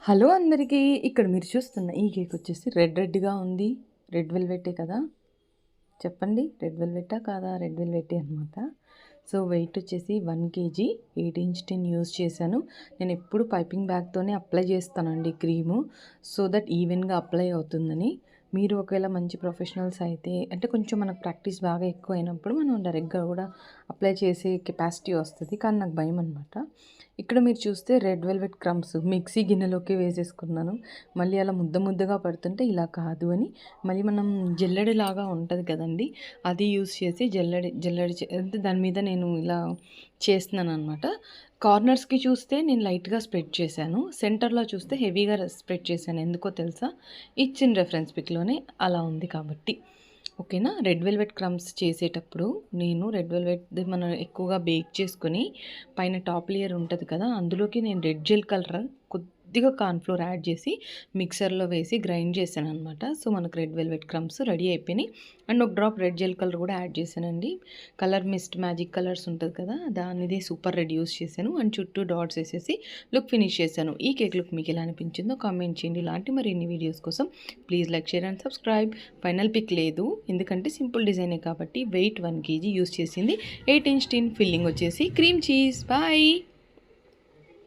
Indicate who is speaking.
Speaker 1: Hello అందరికీ. ఇక్కడ మీరు చూస్తున్న ఈ కేక్ వచ్చేసి రెడ్‌గా ఉంది. రెడ్ వెల్వెటే కదా! చెప్పండి, రెడ్ వెల్వెటా కాదా? రెడ్ వెల్వెటే అనమాట. సో, వెయిట్ వచ్చేసి 1 కేజీ 8 ఇంచ్ టిన్ యూజ్ చేశాను. నేను ఎప్పుడు పైపింగ్ బ్యాగ్‌తోనే అప్లై చేస్తానండి క్రీము. సో దట్ ఈవెన్‌గా అప్లై అవుతుందని. మీరు ఒకవేళ మంచి ప్రొఫెషనల్స్ అయితే అంటే కొంచెం మనకు ప్రాక్టీస్ బాగా ఎక్కువైనప్పుడు మనం డైరెక్ట్‌గా కూడా అప్లై చేసే కెపాసిటీ వస్తది. కానీ నాకు భయం అనమాట. ఇక్కడ మీరు చూస్తే రెడ్ వెల్వెట్ క్రమ్స్ మిక్సీ గిన్నెలోకి వేసేసుకున్నాను. మళ్ళీ అలా ముద్దగా పడుతుంటే ఇలా కాదు అని మళ్ళీ మనం జల్లెడలాగా ఉంటది కదండీ! అది యూజ్ చేసి జల్లెడ అంటే దాని మీద నేను ఇలా చేస్తున్నాననమాట. కార్నర్స్‌కి చూస్తే నేను లైట్‌గా స్ప్రెడ్ చేశాను. సెంటర్‌లో చూస్తే హెవీగా స్ప్రెడ్ చేశాను. ఎందుకో తెలుసా? ఇచ్చిన రెఫరెన్స్ పిక్‌లోనే అలా ఉంది కాబట్టి. ఓకేనా. రెడ్ వెల్వెట్ క్రమ్స్ చేసేటప్పుడు నేను రెడ్ వెల్వెట్‌ది మనం ఎక్కువగా బేక్ చేసుకొని పైన టాప్ లేయర్ ఉంటది కదా! అందులోకి నేను రెడ్ జెల్ కలర్ కొద్దిగా కార్న్ ఫ్లోర్ యాడ్ చేసి మిక్సర్‌లో వేసి గ్రైండ్ చేశాననమాట. సో, మనకు రెడ్ వెల్వెట్ క్రమ్స్ రెడీ అయిపోయినాయి. అండ్ ఒక డ్రాప్ రెడ్ జెల్ కలర్ కూడా యాడ్ చేశానండి. కలర్ మిస్ట్ మ్యాజిక్ కలర్స్ ఉంటది కదా! దానిది సూపర్ రెడ్ యూజ్ చేశాను. అండ్ చుట్టూ డాట్స్ వేసేసి లుక్ ఫినిష్ చేశాను. ఈ కేక్ లుక్ మీకు ఎలా అనిపించిందో కామెంట్ చేయండి. ఇలాంటి మరిన్ని వీడియోస్ కోసం please like, share and subscribe. Final pick లేదు ఎందుకంటే సింపుల్ డిజైనే కాబట్టి. వెయిట్ 1 కేజీ యూజ్ చేసింది. 8 ఇంచ్ టిన్ ఫిల్లింగ్ వచ్చేసి క్రీమ్ చీజ్. బాయ్.